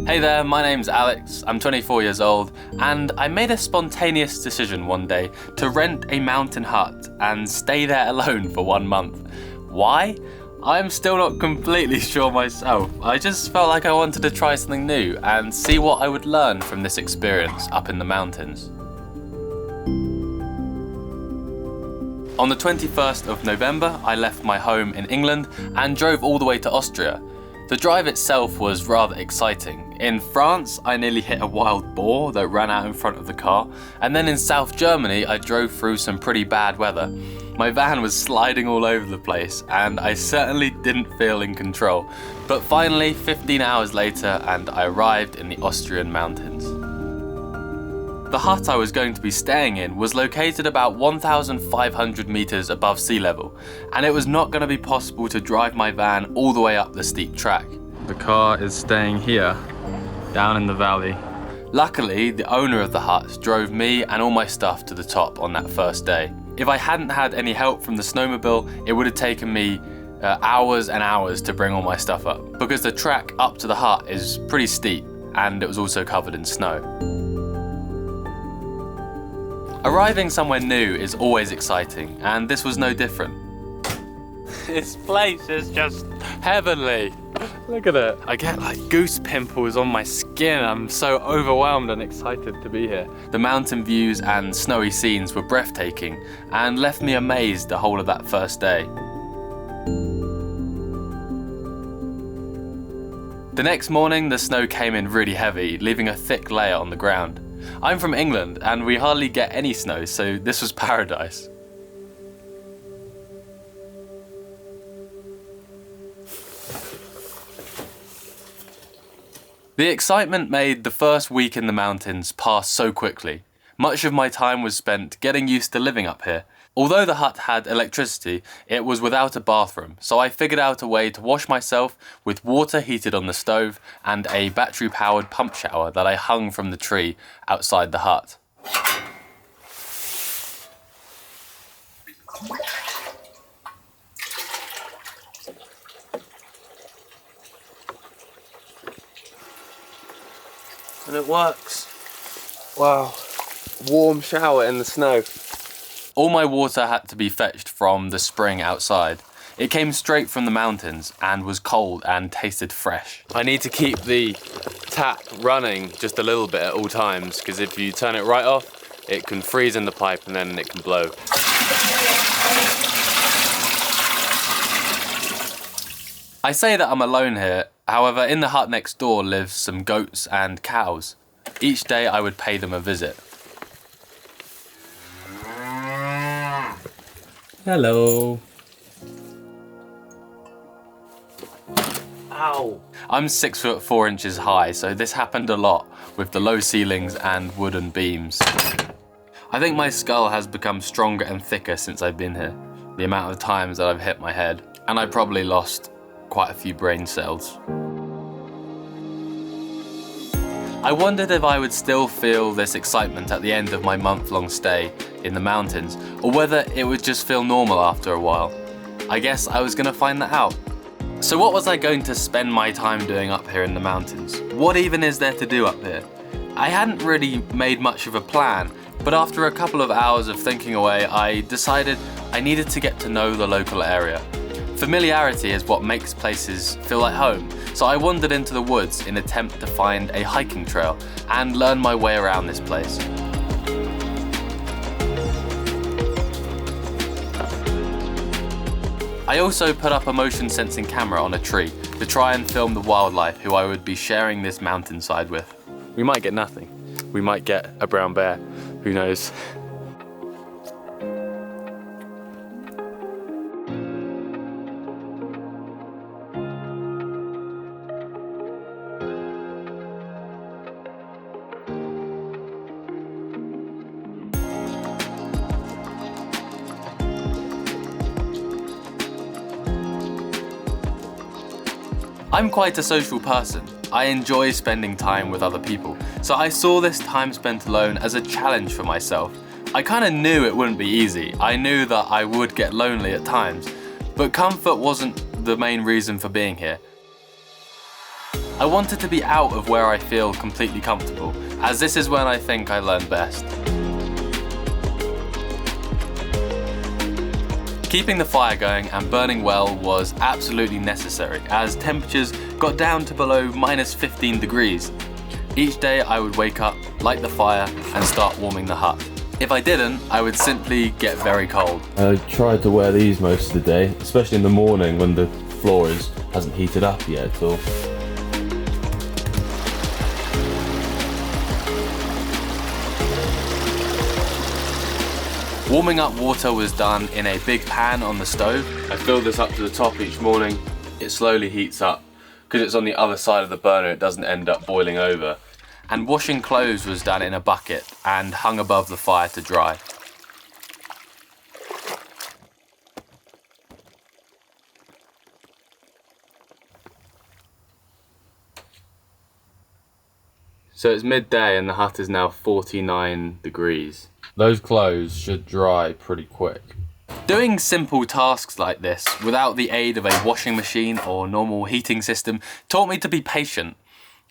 Hey there, my name's Alex, I'm 24 years old, and I made a spontaneous decision one day to rent a mountain hut and stay there alone for 1 month. Why? I'm still not completely sure myself. I just felt like I wanted to try something new and see what I would learn from this experience up in the mountains. On the 21st of November, I left my home in England and drove all the way to Austria. The drive itself was rather exciting. In France, I nearly hit a wild boar that ran out in front of the car, and then in South Germany, I drove through some pretty bad weather. My van was sliding all over the place, and I certainly didn't feel in control. But finally, 15 hours later, and I arrived in the Austrian mountains. The hut I was going to be staying in was located about 1,500 meters above sea level, and it was not going to be possible to drive my van all the way up the steep track. The car is staying here, down in the valley. Luckily, the owner of the hut drove me and all my stuff to the top on that first day. If I hadn't had any help from the snowmobile, it would have taken me hours and hours to bring all my stuff up, because the track up to the hut is pretty steep, and it was also covered in snow. Arriving somewhere new is always exciting, and this was no different. This place is just heavenly. Look at it. I get like goose pimples on my skin. I'm so overwhelmed and excited to be here. The mountain views and snowy scenes were breathtaking and left me amazed the whole of that first day. The next morning, the snow came in really heavy, leaving a thick layer on the ground. I'm from England and we hardly get any snow, so this was paradise. The excitement made the first week in the mountains pass so quickly. Much of my time was spent getting used to living up here. Although the hut had electricity, it was without a bathroom, so I figured out a way to wash myself with water heated on the stove and a battery-powered pump shower that I hung from the tree outside the hut. And it works. Wow, warm shower in the snow. All my water had to be fetched from the spring outside. It came straight from the mountains and was cold and tasted fresh. I need to keep the tap running just a little bit at all times, because if you turn it right off, it can freeze in the pipe and then it can blow. I say that I'm alone here, however in the hut next door lives some goats and cows. Each day I would pay them a visit. Hello. Ow. I'm 6'4" high, so this happened a lot with the low ceilings and wooden beams. I think my skull has become stronger and thicker since I've been here. The amount of times that I've hit my head, and I probably lost quite a few brain cells. I wondered if I would still feel this excitement at the end of my month-long stay in the mountains, or whether it would just feel normal after a while. I guess I was going to find that out. So what was I going to spend my time doing up here in the mountains? What even is there to do up here? I hadn't really made much of a plan, but after a couple of hours of thinking away, I decided I needed to get to know the local area. Familiarity is what makes places feel like home, so I wandered into the woods in an attempt to find a hiking trail and learn my way around this place. I also put up a motion sensing camera on a tree to try and film the wildlife who I would be sharing this mountainside with. We might get nothing. We might get a brown bear, who knows. I'm quite a social person. I enjoy spending time with other people, so I saw this time spent alone as a challenge for myself. I kind of knew it wouldn't be easy. I knew that I would get lonely at times, but comfort wasn't the main reason for being here. I wanted to be out of where I feel completely comfortable, as this is when I think I learn best. Keeping the fire going and burning well was absolutely necessary, as temperatures got down to below -15 degrees. Each day I would wake up, light the fire, and start warming the hut. If I didn't, I would simply get very cold. I tried to wear these most of the day, especially in the morning when the floor hasn't heated up yet at all. Warming up water was done in a big pan on the stove. I filled this up to the top each morning. It slowly heats up. Because it's on the other side of the burner, it doesn't end up boiling over. And washing clothes was done in a bucket and hung above the fire to dry. So it's midday and the hut is now 49 degrees. Those clothes should dry pretty quick. Doing simple tasks like this without the aid of a washing machine or normal heating system taught me to be patient.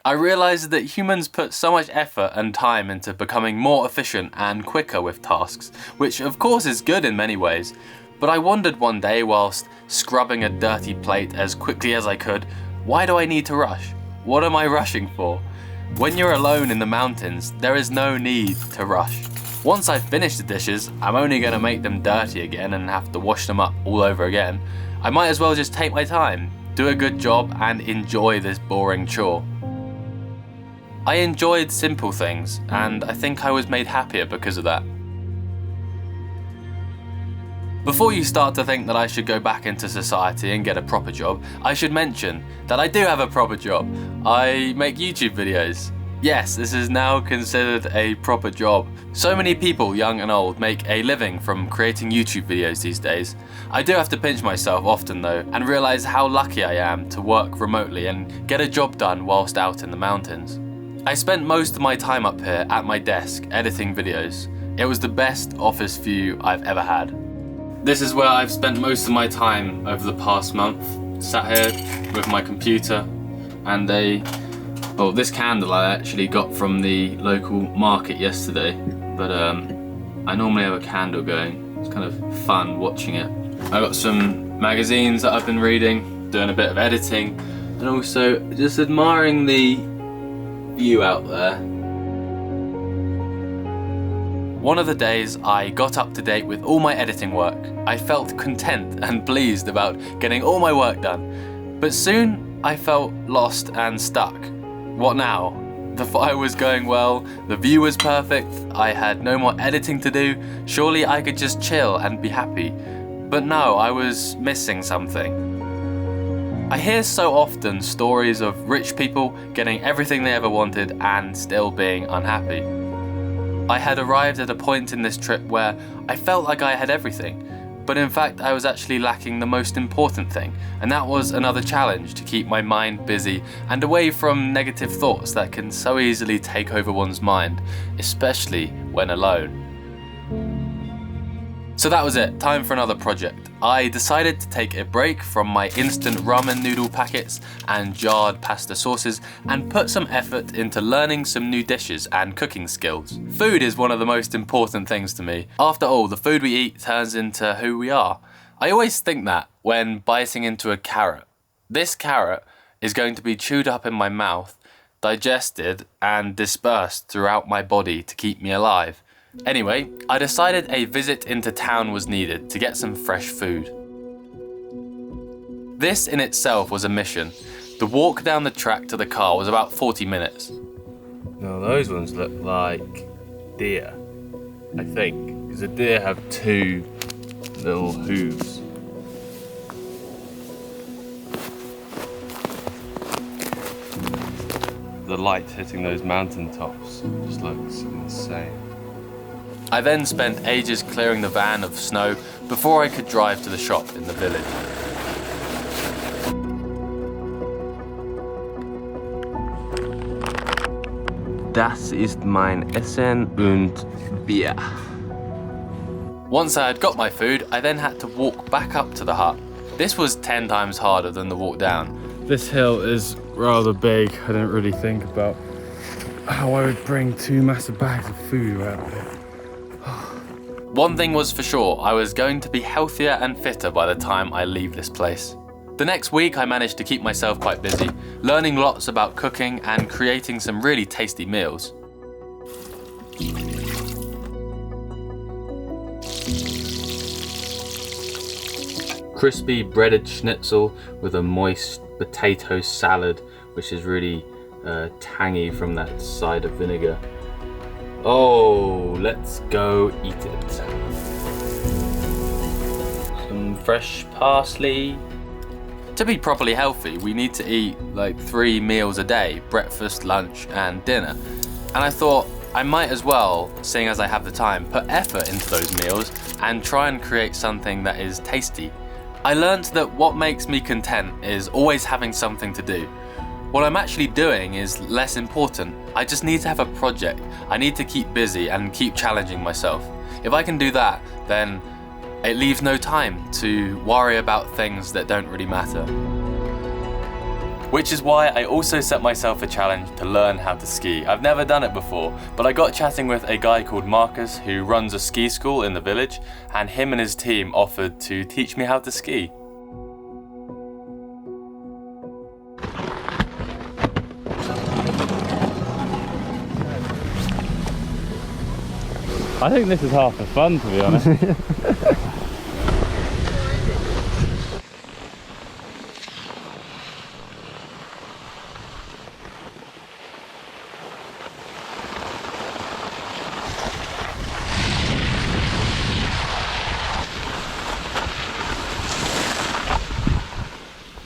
I realized that humans put so much effort and time into becoming more efficient and quicker with tasks, which of course is good in many ways. But I wondered one day whilst scrubbing a dirty plate as quickly as I could, why do I need to rush? What am I rushing for? When you're alone in the mountains, there is no need to rush. Once I've finished the dishes, I'm only going to make them dirty again and have to wash them up all over again. I might as well just take my time, do a good job, and enjoy this boring chore. I enjoyed simple things, and I think I was made happier because of that. Before you start to think that I should go back into society and get a proper job, I should mention that I do have a proper job. I make YouTube videos. Yes, this is now considered a proper job. So many people, young and old, make a living from creating YouTube videos these days. I do have to pinch myself often though, and realise how lucky I am to work remotely and get a job done whilst out in the mountains. I spent most of my time up here at my desk editing videos. It was the best office view I've ever had. This is where I've spent most of my time over the past month, sat here with my computer and this candle I actually got from the local market yesterday, but I normally have a candle going. It's kind of fun watching it. I got some magazines that I've been reading, doing a bit of editing, and also just admiring the view out there. One of the days I got up to date with all my editing work. I felt content and pleased about getting all my work done, but soon I felt lost and stuck. What now? The fire was going well, the view was perfect, I had no more editing to do, surely I could just chill and be happy. But no, I was missing something. I hear so often stories of rich people getting everything they ever wanted and still being unhappy. I had arrived at a point in this trip where I felt like I had everything, but in fact I was actually lacking the most important thing, and that was another challenge to keep my mind busy and away from negative thoughts that can so easily take over one's mind, especially when alone. So that was it, time for another project. I decided to take a break from my instant ramen noodle packets and jarred pasta sauces and put some effort into learning some new dishes and cooking skills. Food is one of the most important things to me. After all, the food we eat turns into who we are. I always think that when biting into a carrot. This carrot is going to be chewed up in my mouth, digested and dispersed throughout my body to keep me alive. Anyway, I decided a visit into town was needed to get some fresh food. This in itself was a mission. The walk down the track to the car was about 40 minutes. Now those ones look like deer, I think, because the deer have two little hooves. The light hitting those mountain tops just looks insane. I then spent ages clearing the van of snow before I could drive to the shop in the village. Das ist mein Essen und Bier. Once I had got my food, I then had to walk back up to the hut. This was 10 times harder than the walk down. This hill is rather big. I didn't really think about how I would bring 2 massive bags of food around here. One thing was for sure, I was going to be healthier and fitter by the time I leave this place. The next week I managed to keep myself quite busy, learning lots about cooking and creating some really tasty meals. Crispy breaded schnitzel with a moist potato salad, which is really tangy from that cider vinegar. Oh, let's go eat it. Some fresh parsley. To be properly healthy, we need to eat like 3 meals a day, breakfast, lunch, and dinner. And I thought I might as well, seeing as I have the time, put effort into those meals and try and create something that is tasty. I learned that what makes me content is always having something to do. What I'm actually doing is less important. I just need to have a project. I need to keep busy and keep challenging myself. If I can do that, then it leaves no time to worry about things that don't really matter. Which is why I also set myself a challenge to learn how to ski. I've never done it before, but I got chatting with a guy called Marcus who runs a ski school in the village, and him and his team offered to teach me how to ski. I think this is half the fun, to be honest.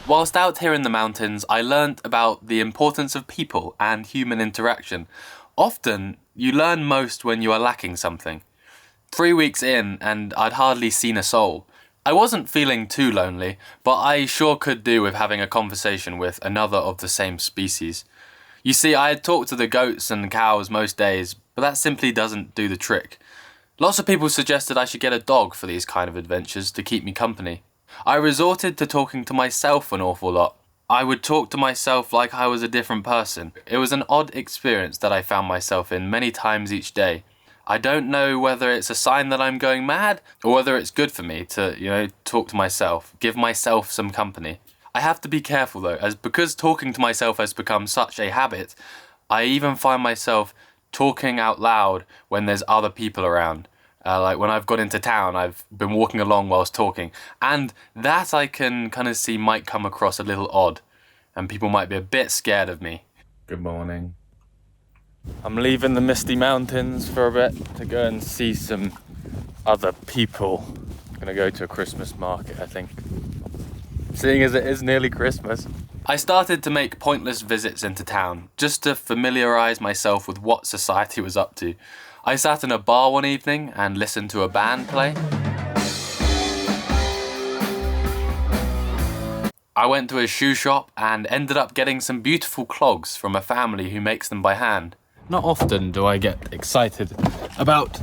Whilst out here in the mountains, I learnt about the importance of people and human interaction. Often, you learn most when you are lacking something. 3 weeks in, and I'd hardly seen a soul. I wasn't feeling too lonely, but I sure could do with having a conversation with another of the same species. You see, I had talked to the goats and cows most days, but that simply doesn't do the trick. Lots of people suggested I should get a dog for these kind of adventures to keep me company. I resorted to talking to myself an awful lot. I would talk to myself like I was a different person. It was an odd experience that I found myself in many times each day. I don't know whether it's a sign that I'm going mad or whether it's good for me to, talk to myself, give myself some company. I have to be careful though, as because talking to myself has become such a habit, I even find myself talking out loud when there's other people around. Like when I've got into town, I've been walking along whilst talking, and that I can kind of see might come across a little odd, and people might be a bit scared of me. Good morning. I'm leaving the misty mountains for a bit to go and see some other people. I'm gonna go to a Christmas market, I think. Seeing as it is nearly Christmas. I started to make pointless visits into town, just to familiarise myself with what society was up to. I sat in a bar one evening and listened to a band play. I went to a shoe shop and ended up getting some beautiful clogs from a family who makes them by hand. Not often do I get excited about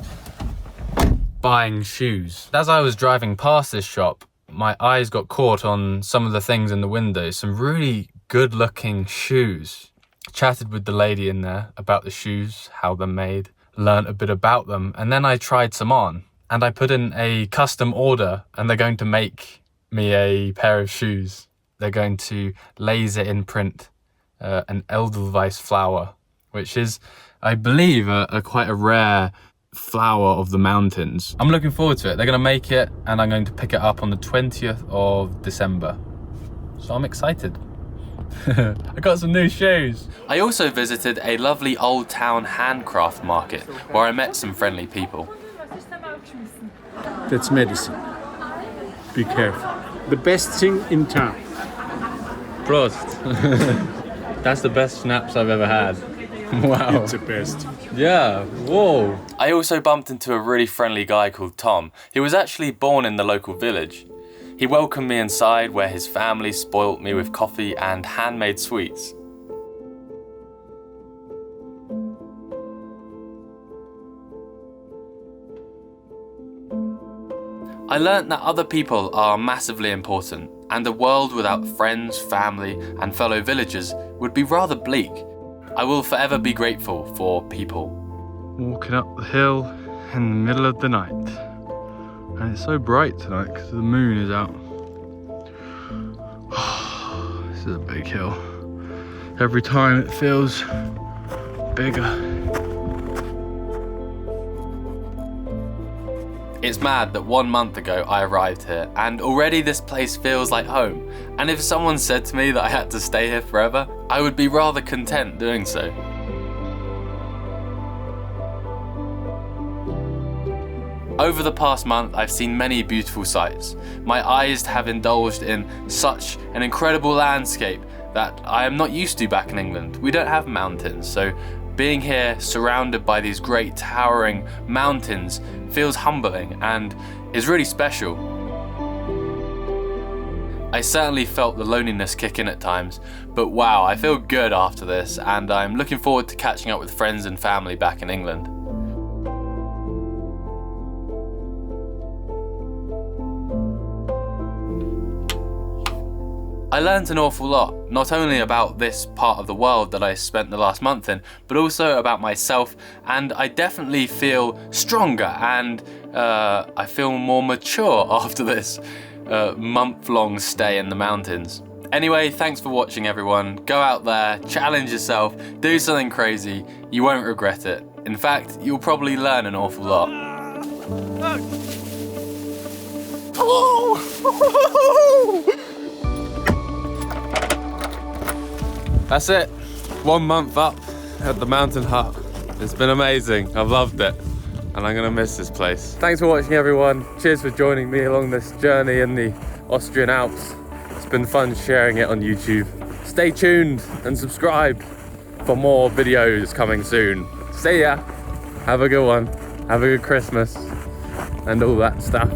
buying shoes. As I was driving past this shop, my eyes got caught on some of the things in the windows, some really good looking shoes. Chatted with the lady in there about the shoes, how they're made, learnt a bit about them, and then I tried some on. And I put in a custom order, and they're going to make me a pair of shoes. They're going to laser imprint an Edelweiss flower, which is, I believe, quite a rare flower of the mountains. I'm looking forward to it. They're going to make it, and I'm going to pick it up on the 20th of December. So I'm excited. I got some new shoes. I also visited a lovely old town handcraft market where I met some friendly people. That's medicine. Be careful. The best thing in town. Prost. That's the best schnapps I've ever had. Wow. It's the best. Yeah, whoa. I also bumped into a really friendly guy called Tom. He was actually born in the local village. He welcomed me inside where his family spoilt me with coffee and handmade sweets. I learnt that other people are massively important, and a world without friends, family, and fellow villagers would be rather bleak. I will forever be grateful for people. Walking up the hill in the middle of the night. And it's so bright tonight because the moon is out. This is a big hill. Every time it feels bigger. It's mad that 1 month ago I arrived here and already this place feels like home. And if someone said to me that I had to stay here forever, I would be rather content doing so. Over the past month, I've seen many beautiful sights. My eyes have indulged in such an incredible landscape that I am not used to back in England. We don't have mountains, so being here surrounded by these great towering mountains feels humbling and is really special. I certainly felt the loneliness kick in at times, but wow, I feel good after this and I'm looking forward to catching up with friends and family back in England. I learned an awful lot, not only about this part of the world that I spent the last month in, but also about myself, and I definitely feel stronger and I feel more mature after this month-long stay in the mountains. Anyway, thanks for watching everyone. Go out there, challenge yourself, do something crazy, you won't regret it. In fact, you'll probably learn an awful lot. That's it, 1 month up at the mountain hut. It's been amazing, I've loved it, and I'm gonna miss this place. Thanks for watching everyone. Cheers for joining me along this journey in the Austrian Alps. It's been fun sharing it on YouTube. Stay tuned and subscribe for more videos coming soon. See ya, have a good one, have a good Christmas, and all that stuff.